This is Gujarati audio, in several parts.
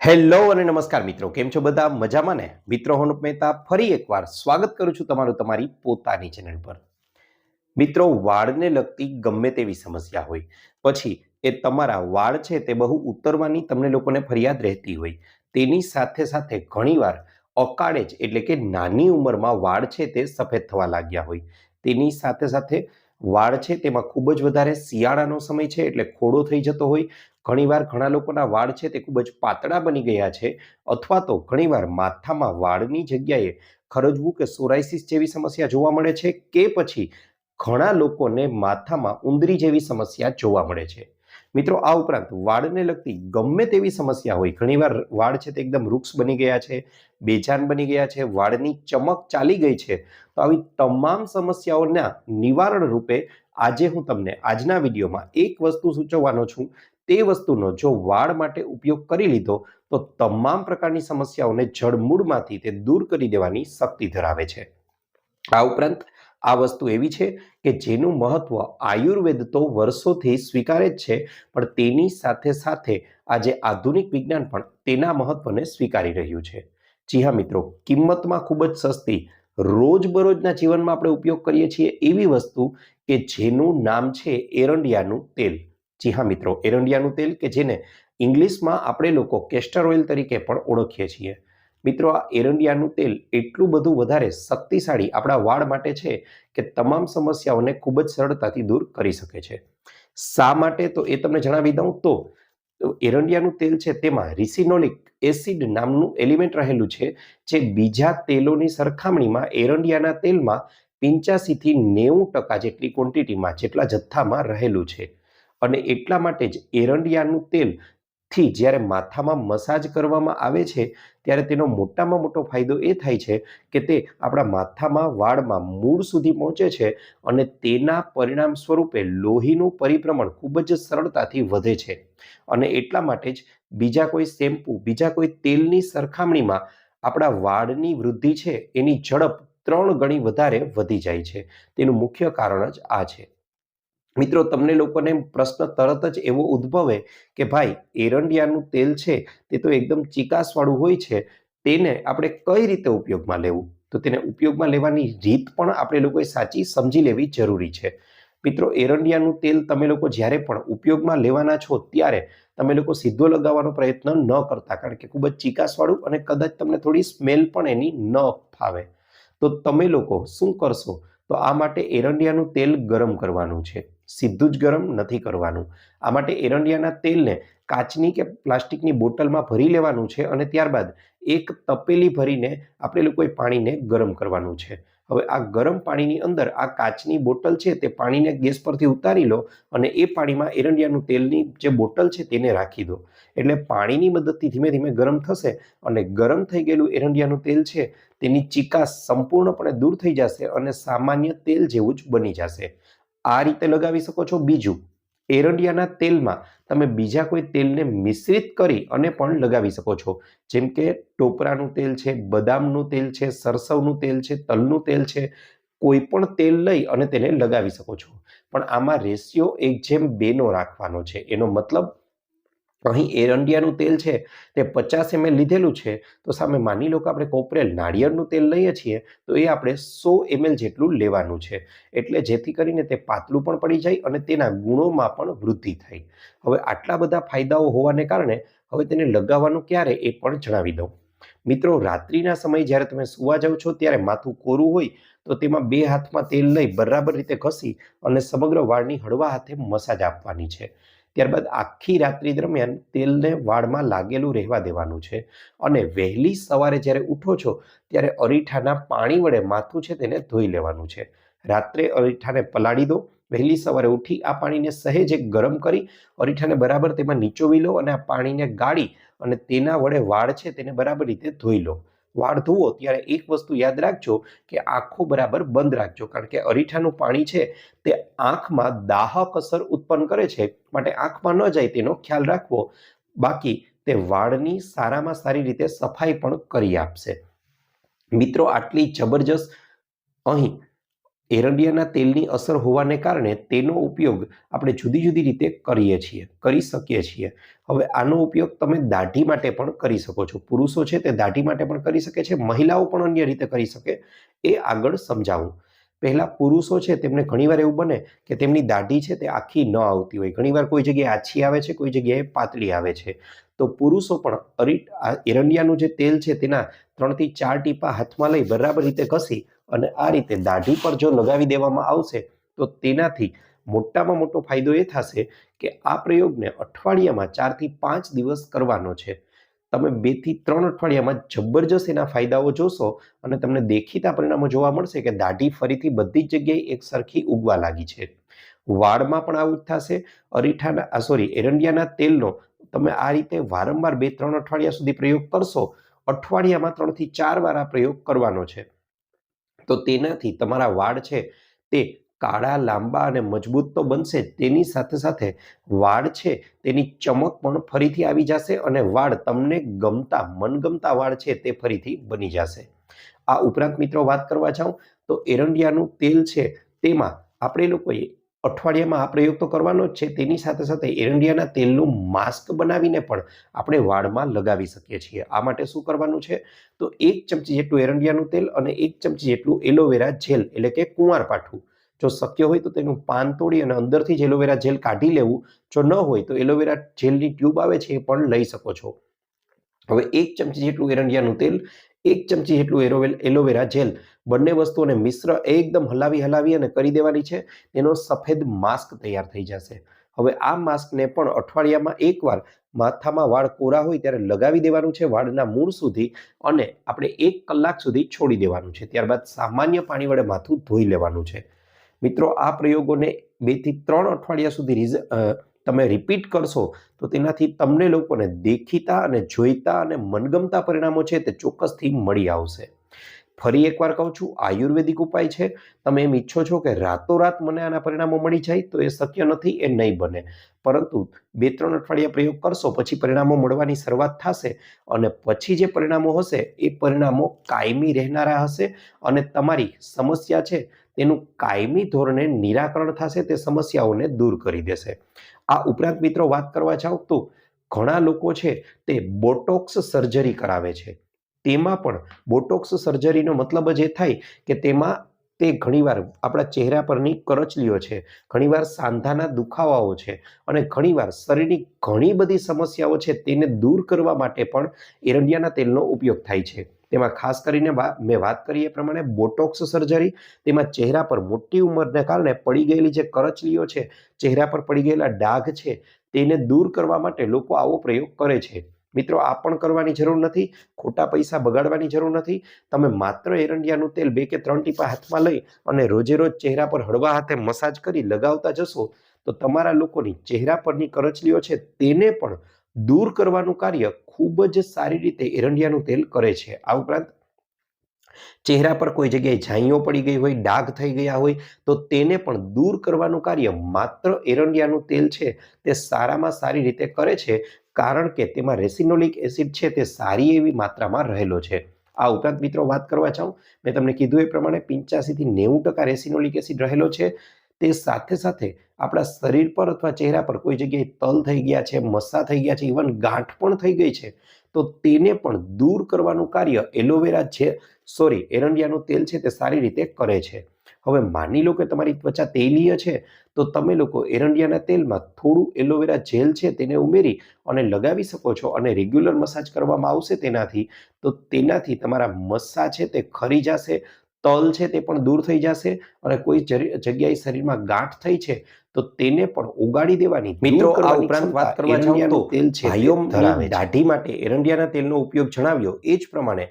હેલો અને નમસ્કાર મિત્રો, કેમ છો બધા? મજામાં ને? મિત્રો, હું મહેતા ફરી એકવાર સ્વાગત કરું છું તમારું તમારી પોતાની ચેનલ પર. મિત્રો, વાળને લગતી ગમે તેવી સમસ્યા હોય, પછી એ તમારા વાળ છે તે બહુ ઉતરવાની તમને લોકોને ફરિયાદ રહેતી હોય, તેની સાથે સાથે ઘણીવાર અકાળે જ એટલે કે નાની ઉંમરમાં વાળ છે તે સફેદ થવા લાગ્યા હોય, તેની સાથે સાથે વાળ છે તેમાં ખૂબ જ વધારે શિયાળાનો સમય છે એટલે ખોડો થઈ જતો હોય. ઘણીવાર ઘણા લોકોના વાળ છે તે ખૂબ જ પાતળા બની ગયા છે, અથવા તો ઘણીવાર માથામાં વાળની જગ્યાએ ખરજવું કે સોરાયસિસ જેવી સમસ્યા જોવા મળે છે, કે પછી ઘણા લોકોને માથામાં ઉંદરી જેવી સમસ્યા જોવા મળે છે. મિત્રો, આ ઉપરાંત વાળને લગતી ગમે તેવી સમસ્યા હોય, ઘણીવાર વાળ છે તે એકદમ વૃક્ષ બની ગયા છે, બેજાન બની ગયા છે, વાળની ચમક ચાલી ગઈ છે, તો આવી તમામ સમસ્યાઓના નિવારણ રૂપે આજે હું તમને આજના વિડીયોમાં એક વસ્તુ સૂચવવાનો છું. તે વસ્તુનો જો વાળ માટે ઉપયોગ કરી લીધો તો તમામ પ્રકારની સમસ્યાઓને જડમૂળમાંથી તે દૂર કરી દેવાની શક્તિ ધરાવે છે. આ ઉપરાંત આ વસ્તુ એવી છે કે જેનું મહત્વ આયુર્વેદ તો વર્ષોથી સ્વીકારે જ છે, પણ તેની સાથે સાથે આજે આધુનિક વિજ્ઞાન પણ તેના મહત્વને સ્વીકારી રહ્યું છે. જી હા મિત્રો, કિંમતમાં ખૂબ જ સસ્તી, રોજબરોજના જીવનમાં આપણે ઉપયોગ કરીએ છીએ એવી વસ્તુ કે જેનું નામ છે એરંડિયાનું તેલ. જી હા મિત્રો, એરંડિયાનું તેલ કે જેને ઇંગ્લિશમાં આપણે લોકો કેસ્ટર ઓઇલ તરીકે પણ ઓળખીએ છીએ. મિત્રો, આ એરંડિયાનું તેલ એટલું બધું વધારે શક્તિશાળી આપણા વાળ માટે છે કે તમામ સમસ્યાઓને ખૂબ જ સરળતાથી દૂર કરી શકે છે. શા માટે તો એ તમને જણાવી દઉં તો એરંડિયાનું તેલ છે તેમાં રિસિનોલિક એસિડ નામનું એલિમેન્ટ રહેલું છે, જે બીજા તેલોની સરખામણીમાં એરંડિયાના તેલમાં 85 થી 90% જેટલી ક્વોન્ટિટીમાં જેટલા જથ્થામાં રહેલું છે. અને એટલા માટે જ એરંડિયાનું તેલ થી જ્યારે માથામાં મસાજ કરવામાં આવે છે ત્યારે તેનો મોટામાં મોટો ફાયદો એ થાય છે કે તે આપણા માથામાં વાળમાં મૂળ સુધી પહોંચે છે અને તેના પરિણામ સ્વરૂપે લોહીનું પરિભ્રમણ ખૂબ જ સરળતાથી વધે છે. અને એટલા માટે જ બીજા કોઈ શેમ્પૂ, બીજા કોઈ તેલની સરખામણીમાં આપણા વાળની વૃદ્ધિ છે એની ઝડપ 3 ગણી વધારે વધી જાય છે. તેનું મુખ્ય કારણ જ આ છે. મિત્રો, તમને લોકોને પ્રશ્ન તરત જ એવો ઉદ્ભવે કે ભાઈ, એરંડિયાનું તેલ છે તે તો એકદમ ચીકાશવાળું હોય છે, તેને આપણે કઈ રીતે ઉપયોગમાં લેવું? તો તેને ઉપયોગમાં લેવાની રીત પણ આપણે લોકોએ સાચી સમજી લેવી જરૂરી છે. મિત્રો, એરંડિયાનું તેલ તમે લોકો જ્યારે પણ ઉપયોગમાં લેવાના છો ત્યારે તમે લોકો સીધો લગાવવાનો પ્રયત્ન ન કરતા, કારણ કે ખૂબ જ ચીકાશવાળું અને કદાચ તમને થોડી સ્મેલ પણ એની ન ફાવે. તો તમે લોકો શું કરશો? તો આ માટે એરંડિયાનું તેલ ગરમ કરવાનું છે, સીધું જ ગરમ નથી કરવાનું. આ માટે એરંડિયાના તેલને કાચની કે પ્લાસ્ટિકની બોટલમાં ભરી લેવાનું છે અને ત્યારબાદ એક તપેલી ભરીને આપણે લોકોએ પાણીને ગરમ કરવાનું છે. હવે આ ગરમ પાણીની અંદર આ કાચની બોટલ છે તે પાણીને ગેસ પરથી ઉતારી લો અને એ પાણીમાં એરંડિયાનું તેલની જે બોટલ છે તેને રાખી દો. એટલે પાણીની મદદથી ધીમે ધીમે ગરમ થશે અને ગરમ થઈ ગયેલું એરંડિયાનું તેલ છે તેની ચીકાશ સંપૂર્ણપણે દૂર થઈ જશે અને સામાન્ય તેલ જેવું જ બની જશે. આ રીતે લગાવી શકો છો. બીજું, એરંડિયાના તેલમાં તમે બીજા કોઈ તેલને મિશ્રિત કરી અને પણ લગાવી શકો છો, જેમ કે ટોપરાનું તેલ છે, બદામનું તેલ છે, સરસવનું તેલ છે, તલનું તેલ છે. કોઈ પણ તેલ લઈ અને તેને લગાવી શકો છો, પણ આમાં રેશિયો 1:2 નો રાખવાનો છે. એનો મતલબ અહીં એરંડિયાનું તેલ છે તે 50 ml લીધેલું છે, તો સામે માની લો કે આપણે કોપરેલ નાળિયેરનું તેલ લઈએ છીએ તો એ આપણે 100 ml જેટલું લેવાનું છે, એટલે જેથી કરીને તે પાતળું પણ પડી જાય અને તેના ગુણોમાં પણ વૃદ્ધિ થાય. હવે આટલા બધા ફાયદાઓ હોવાને કારણે હવે તેને લગાવવાનું ક્યારે એ પણ જણાવી દઉં. મિત્રો, રાત્રિના સમયે જ્યારે તમે સૂવા જાઓ છો ત્યારે માથું કોરું હોય તો તેમાં 2 હાથમાં તેલ લઈ બરાબર રીતે ઘસી અને સમગ્ર વાળની હળવા હાથે મસાજ આપવાની છે. ત્યારબાદ આખી રાત્રિ દરમિયાન તેલને વાળમાં લાગેલું રહેવા દેવાનું છે અને વહેલી સવારે જ્યારે ઉઠો છો ત્યારે અરીઠાના પાણી વડે માથું છે તેને ધોઈ લેવાનું છે. રાત્રે અરીઠાને પલાળી દો. વહેલી સવારે ઉઠી આ પાણીને સહેજ ગરમ કરી અરીઠાને બરાબર તેમાં નીચોવી લો અને આ પાણીને ગાળી અને તેના વડે વાળ છે તેને બરાબર રીતે ધોઈ લો. વાળ ધોવો ત્યારે એક વસ્તુ યાદ રાખજો કે આંખો બરાબર બંધ રાખજો, કારણ કે અરીઠાનું પાણી છે તે આંખમાં દાહક અસર ઉત્પન્ન કરે છે, માટે આંખમાં ન જાય તેનો ખ્યાલ રાખવો. બાકી તે વાળની સારામાં સારી રીતે સફાઈ પણ કરી આપશે. મિત્રો, આટલી જબરજસ્ત અહીં એરંડિયાના તેલની અસર હોવાને કારણે તેનો ઉપયોગ આપણે જુદી જુદી રીતે કરી શકીએ છીએ. હવે આનો ઉપયોગ તમે દાઢી માટે પણ કરી શકો છો. પુરુષો છે તે દાઢી માટે પણ કરી શકે છે, મહિલાઓ પણ અન્ય રીતે કરી શકે, એ આગળ સમજાવું. પહેલા પુરુષો છે તેમને ઘણીવાર એવું બને કે તેમની દાઢી છે તે આખી ન આવતી હોય, ઘણીવાર કોઈ જગ્યાએ આછી આવે છે, કોઈ જગ્યાએ પાતળી આવે છે. તો પુરુષો પણ એરંડિયાનું જે તેલ છે તેના 3 થી 4 ટીપા હાથમાં લઈ બરાબર રીતે ઘસી અને આ રીતે દાઢી પર જો લગાવી દેવામાં આવશે તો તેનાથી મોટામાં મોટો ફાયદો એ થશે કે આ પ્રયોગને અઠવાડિયામાં 4 થી 5 દિવસ કરવાનો છે. તમે 2 થી 3 અઠવાડિયામાં જબરજસ્ત એના ફાયદાઓ જોશો અને તમને દેખીતા પરિણામો જોવા મળશે કે દાઢી ફરીથી બધી જ જગ્યાએ એક સરખી ઉગવા લાગી છે. વાળમાં પણ આવું જ થશે. એરંડિયાના તેલનો તમે આ રીતે વારંવાર 2-3 અઠવાડિયા સુધી પ્રયોગ કરશો, અઠવાડિયામાં 3 થી 4 વાર આ પ્રયોગ કરવાનો છે. તો તેનાથી તમારા વાળ છે તે કાળા, લાંબા અને મજબૂત તો બનશે જ, તેની સાથે સાથે વાળ છે તેની ચમક પણ ફરીથી આવી જશે અને વાળ તમને મનગમતા વાળ છે તે ફરીથી બની જશે. આ ઉપરાંત મિત્રો વાત કરવા જાઉં તો એરંડિયાનું તેલ છે તેમાં આપણે લોકોએ અઠવાડિયામાં આ પ્રયોગ તો કરવાનો જ છે, તેની સાથે સાથે એરંડિયાના તેલનું માસ્ક બનાવીને પણ આપણે વાળમાં લગાવી શકીએ છીએ. આ માટે શું કરવાનું છે તો 1 ચમચી જેટલું એરંડિયાનું તેલ અને 1 ચમચી જેટલું એલોવેરા જેલ એટલે કે કુંવારપાઠું, જો શક્ય હોય તો તેનું પાન તોડી અને અંદરથી જ એલોવેરા જેલ કાઢી લેવું, જો ન હોય તો એલોવેરા જેલની ટ્યુબ આવે છે એ પણ લઈ શકો છો. હવે 1 ચમચી જેટલું એરંડિયાનું તેલ, 1 ચમચી જેટલું એલોવેરા જેલ, બંને વસ્તુઓને મિશ્ર એકદમ હલાવી અને કરી દેવાની છે. તેનો સફેદ માસ્ક તૈયાર થઈ જશે. હવે આ માસ્કને પણ અઠવાડિયામાં એકવાર માથામાં વાળ કોરા હોય ત્યારે લગાવી દેવાનું છે વાળના મૂળ સુધી અને આપણે 1 કલાક સુધી છોડી દેવાનું છે. ત્યારબાદ સામાન્ય પાણી વડે માથું ધોઈ લેવાનું છે. મિત્રો, આ પ્રયોગોને 2 થી 3 અઠવાડિયા સુધી તમે રિપીટ કરશો તો તેનાથી તમને લોકોને દેખીતા અને જોઈતા અને મનગમતા પરિણામો છે તે ચોક્કસથી મળી આવશે. ફરી એકવાર કહું છું, આયુર્વેદિક ઉપાય છે. તમે એમ ઈચ્છો છો કે રાતોરાત મને આના પરિણામો મળી જાય તો એ શક્ય નથી, એ નહીં બને. પરંતુ 2-3 અઠવાડિયા પ્રયોગ કરશો પછી પરિણામો મળવાની શરૂઆત થશે અને પછી જે પરિણામો હશે એ પરિણામો કાયમી રહેનારા હશે અને તમારી સમસ્યા છે તેનું કાયમી ધોરણે નિરાકરણ થશે, તે સમસ્યાઓને દૂર કરી દેશે. આ ઉપરાંત મિત્રો વાત કરવા જાઉં તો ઘણા લોકો છે તે બોટોક્સ સર્જરી કરાવે છે. તેમાં પણ બોટોક્સ સર્જરીનો મતલબ જ એ થાય કે તેમાં તે ઘણીવાર આપણા ચહેરા પરની કરચલીઓ છે, ઘણીવાર સાંધાના દુખાવાઓ છે અને ઘણીવાર શરીરની ઘણી બધી સમસ્યાઓ છે તેને દૂર કરવા માટે પણ એરંડિયાના તેલનો ઉપયોગ થાય છે. તેમાં ખાસ કરીને મેં વાત કરી એ પ્રમાણે બોટોક્સ સર્જરી, તેમાં ચહેરા પર મોટી ઉંમરને કારણે પડી ગયેલી જે કરચલીઓ છે, ચહેરા પર પડી ગયેલા ડાઘ છે, તેને દૂર કરવા માટે લોકો આવો પ્રયોગ કરે છે. મિત્રો, આ પણ કરવાની જરૂર નથી, ખોટા પૈસા બગાડવાની જરૂર નથી. તમે માત્ર એરંડિયાનું તેલ 2 કે 3 ટીપા હાથમાં લઈ અને રોજે રોજ ચહેરા પર હળવા હાથે મસાજ કરી લગાવતા જશો તો તમારા લોકોની ચહેરા પરની કરચલીઓ છે તેને પણ દૂર કરવાનું કાર્ય ખૂબ જ સારી રીતે એરંડિયાનું તેલ કરે છે. આ ઉપરાંત ચહેરા પર કોઈ જગ્યાએ ઝાંઈઓ પડી ગઈ હોય, ડાઘ થઈ ગયા હોય તો તેને પણ દૂર કરવાનું કાર્ય માત્ર એરંડિયાનું તેલ છે તે સારામાં સારી રીતે કરે છે, કારણ કે તેમાં રેસિનોલિક એસિડ છે તે સારી એવી માત્રામાં રહેલો છે. આ ઉપરાંત મિત્રો વાત કરવા જાઉં, મેં તમને કીધું એ પ્રમાણે 85 થી 90% રેસિનોલિક એસિડ રહેલો છે. તે સાથે સાથે આપણા શરીર પર અથવા ચહેરા પર કોઈ જગ્યાએ તલ થઈ ગયા છે, મસ્સા થઈ ગયા છે, ઇવન ગાંઠ પણ થઈ ગઈ છે તો તેને પણ દૂર કરવાનું કાર્ય એરંડિયાનું તેલ છે તે સારી રીતે કરે છે. હવે માની લો કે તમારી ત્વચા તેલીય છે તો તમે લોકો એરંડિયાના તેલમાં થોડું એલોવેરા જેલ છે તેને ઉમેરી અને લગાવી શકો છો અને રેગ્યુલર મસાજ કરવામાં આવશે તેનાથી તમારા મસ્સા છે તે ખરી જશે, તલ છે તે પણ દૂર થઈ જશે અને કોઈ જગ્યાએ શરીરમાં ગાંઠ થઈ છે તો તેને પણ ઓગાળી દેવાની. મિત્રો, આ ઉપરાંત વાત કરવા જાઉં તો તેલ છે ભાઈઓની દાઢી માટે એરંડિયાના તેલનો ઉપયોગ જણાવ્યો એ જ પ્રમાણે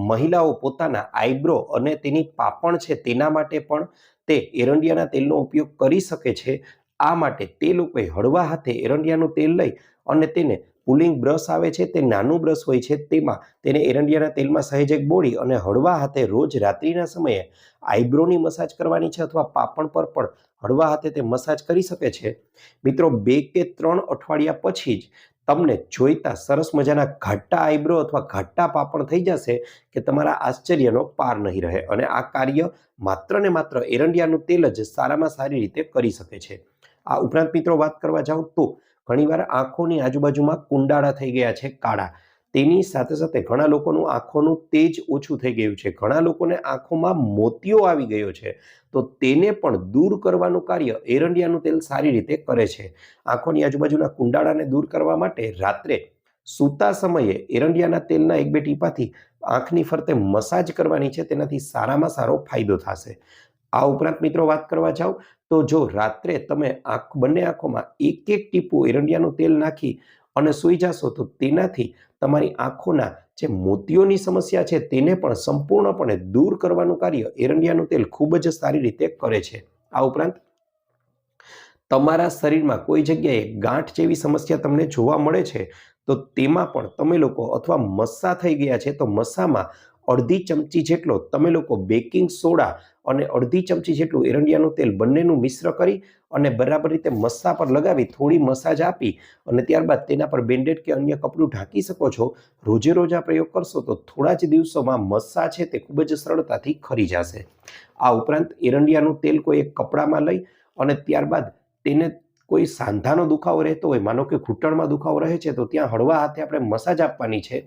મહિલાઓ પોતાના આઈબ્રો અને તેની પાપણ છે તેના માટે પણ તે એરંડિયાના તેલનો ઉપયોગ કરી શકે છે. આ માટે તે લોકોએ હળવા હાથે એરંડિયાનું તેલ લઈ અને તેને પુલિંગ બ્રશ આવે છે, તે નાનું બ્રશ હોય છે, તેમાં તેને એરંડિયાના તેલમાં સહેજ એક બોળી અને હળવા હાથે રોજ રાત્રિના સમયે આઈબ્રોની મસાજ કરવાની છે અથવા પાપણ પર પણ હળવા હાથે તે મસાજ કરી શકે છે. મિત્રો, 2 કે 3 અઠવાડિયા પછી જ તમને જોઈતા સરસ મજાના ઘાટા આઈબ્રો અથવા ઘાટા પાપણ થઈ જશે કે તમારા આશ્ચર્યનો પાર નહીં રહે. અને આ કાર્ય માત્ર ને માત્ર એરંડિયાનું તેલ જ સારામાં સારી રીતે કરી શકે છે. આ ઉપરાંત મિત્રો વાત કરવા જાઉં તો ઘણીવાર આંખોની આજુબાજુમાં કુંડાળા થઈ ગયા છે કાળા. તેની સાથે સાથે ઘણા લોકોનું આંખોનું તેજ ઓછું થઈ ગયું છે. ઘણા લોકોને આંખોમાં મોતિયો આવી ગયો છે. તો તેને પણ દૂર કરવાનું કાર્ય એરંડિયાનું તેલ સારી રીતે કરે છે. આંખોની આજુબાજુના કુંડાળાને દૂર કરવા માટે રાત્રે સૂતા સમયે એરંડિયાના તેલના 1-2 ટીપાથી આંખની ફરતે મસાજ કરવાની છે. તેનાથી સારામાં સારો ફાયદો થશે. આ ઉપરાંત મિત્રો વાત કરવા જાઓ તો જો રાત્રે તમે બંને આંખોમાં 1-1 ટીપું એરંડિયાનું તેલ નાખી અને સૂઈ જશો તો તેનાથી તમારી આંખોના જે મોતિયોની સમસ્યા છે તેને પણ સંપૂર્ણપણે દૂર કરવાનું કાર્ય એરંડિયાનું તેલ ખૂબ જ સારી રીતે કરે છે. આ ઉપરાંત તમારા શરીરમાં કોઈ જગ્યાએ ગાંઠ જેવી સમસ્યા તમને જોવા મળે છે તો તેમાં પણ તમે લોકો અથવા મસ્સા થઈ ગયા છે તો મસ્સામાં અડધી ચમચી જેટલો તમે લોકો બેકિંગ સોડા અને અડધી ચમચી જેટલું એરંડિયાનું તેલ બંનેનું મિશ્ર કરી અને બરાબર રીતે મસ્સા પર લગાવી થોડી મસાજ આપી અને ત્યારબાદ તેના પર બેન્ડેડ કે અન્ય કપડું ઢાંકી શકો છો. રોજે રોજ આ પ્રયોગ કરશો તો થોડા જ દિવસોમાં મસ્સા છે તે ખૂબ જ સરળતાથી ખરી જશે. આ ઉપરાંત એરંડિયાનું તેલ કોઈ એક કપડામાં લઈ અને ત્યારબાદ તેને કોઈ સાંધાનો દુખાવો રહેતો હોય, માનો કે ઘૂંટણમાં દુખાવો રહે છે તો ત્યાં હળવા હાથે આપણે મસાજ આપવાની છે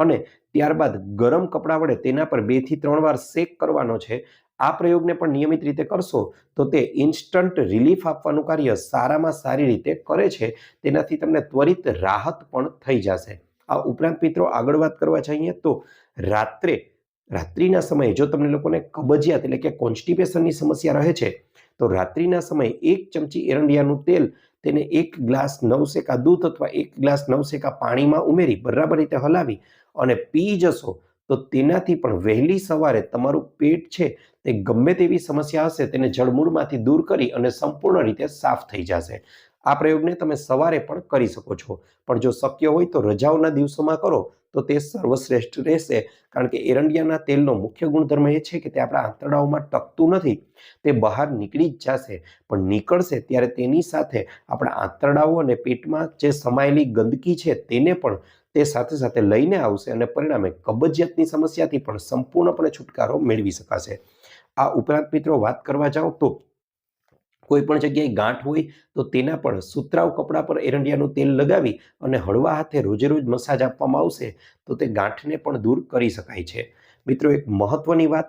અને ત્યારબાદ ગરમ કપડા વડે તેના પર 2 થી 3 વાર શેક કરવાનો છે. આ પ્રયોગને પણ નિયમિત રીતે કરશો તો તે ઇન્સ્ટન્ટ રિલીફ આપવાનું કાર્ય સારામાં સારી રીતે કરે છે. તેનાથી તમને ત્વરિત રાહત પણ થઈ જશે. આ ઉપરાંત મિત્રો આગળ વાત કરવા જઈએ તો રાત્રિના સમયે જો તમને લોકોને કબજિયાત એટલે કે કોન્સ્ટિપેશનની સમસ્યા રહે છે તો રાત્રિના સમયે 1 ચમચી એરંડિયાનું તેલ તેને 1 ગ્લાસ નવસેકા દૂધ અથવા 1 ગ્લાસ નવસેકા પાણીમાં ઉમેરી બરાબર રીતે હલાવી અને પી જશો તો તેનાથી પણ વહેલી સવારે તમારું પેટ છે તે ગમે તેવી સમસ્યા હશે તેને જડમૂળમાંથી દૂર કરી અને સંપૂર્ણ રીતે સાફ થઈ જશે. આ પ્રયોગને તમે સવારે પણ કરી શકો છો, પણ જો શક્ય હોય તો રજાઓના દિવસોમાં કરો તો તે સર્વશ્રેષ્ઠ રહેશે. કારણ કે એરંડિયાના તેલનો મુખ્ય ગુણધર્મ એ છે કે તે આપણા આંતરડાઓમાં ટકતું નથી, તે બહાર નીકળી જ જશે, પણ નીકળશે ત્યારે તેની સાથે આપણા આંતરડાઓ અને પેટમાં જે સમાયેલી ગંદકી છે તેને પણ તે સાથે સાથે લઈને આવશે અને પરિણામે કબજિયાતની સમસ્યાથી પણ સંપૂર્ણપણે છુટકારો મેળવી શકાશે. આ ઉપરાંત મિત્રો વાત કરવા જાઓ તો કોઈ પણ જગ્યાએ ગાંઠ હોય તો તેના પર સુતરાઉ કપડા પર એરંડિયાનું તેલ લગાવી અને હળવા હાથે રોજે રોજ મસાજ આપવામાં આવશે તો તે ગાંઠને પણ દૂર કરી શકાય છે. મિત્રો એક મહત્વની વાત,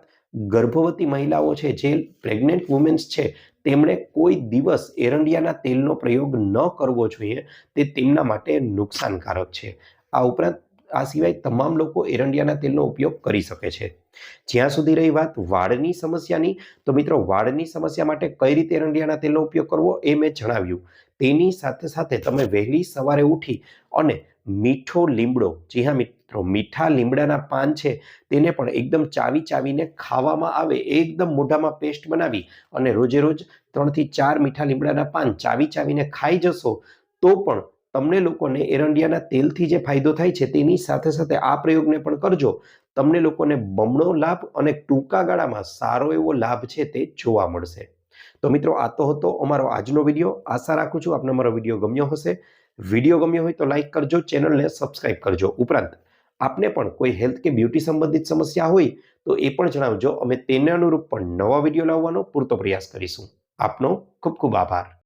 ગર્ભવતી મહિલાઓ છે, જે પ્રેગ્નેન્ટ વુમેન્સ છે, તેમણે કોઈ દિવસ એરંડિયાના તેલનો પ્રયોગ ન કરવો જોઈએ. તે તેમના માટે નુકસાનકારક છે. આ ઉપરાંત આ સિવાય તમામ લોકો એરંડિયાના તેલનો ઉપયોગ કરી શકે છે. જ્યાં સુધી રહી વાત વાળની સમસ્યાની, તો મિત્રો વાળની સમસ્યા માટે કઈ રીતે એરંડિયાના તેલનો ઉપયોગ કરવો એ મેં જણાવ્યું. તેની સાથે સાથે તમે વહેલી સવારે ઉઠી અને મીઠો લીમડો, જી હા મિત્રો, મીઠા લીમડાના પાન છે તેને પણ એકદમ ચાવીને ખાવામાં આવે, એકદમ મોઢામાં પેસ્ટ બનાવી અને રોજે રોજ 3 થી 4 મીઠા લીમડાના પાન ચાવીને ખાઈ જશો તો પણ તમને લોકોને એરંડિયાના તેલથી જે ફાયદો થાય છે તેની સાથે સાથે આ પ્રયોગને પણ કરજો. તમને લોકોને બમણો લાભ અને ટૂંકા ગાળામાં સારો એવો લાભ છે તે જોવા મળશે. તો મિત્રો આ તો હતો અમારો આજનો વિડીયો. આશા રાખું છું આપને અમારો વિડીયો ગમ્યો હશે. વિડીયો ગમ્યો હોય તો લાઈક કરજો, ચેનલને સબસ્ક્રાઇબ કરજો. ઉપરાંત આપને પણ કોઈ હેલ્થ કે બ્યુટી સંબંધિત સમસ્યા હોય તો એ પણ જણાવજો. અમે તેને અનુરૂપ પણ નવા વિડીયો લાવવાનો પૂરતો પ્રયાસ કરીશું. આપનો ખૂબ ખૂબ આભાર.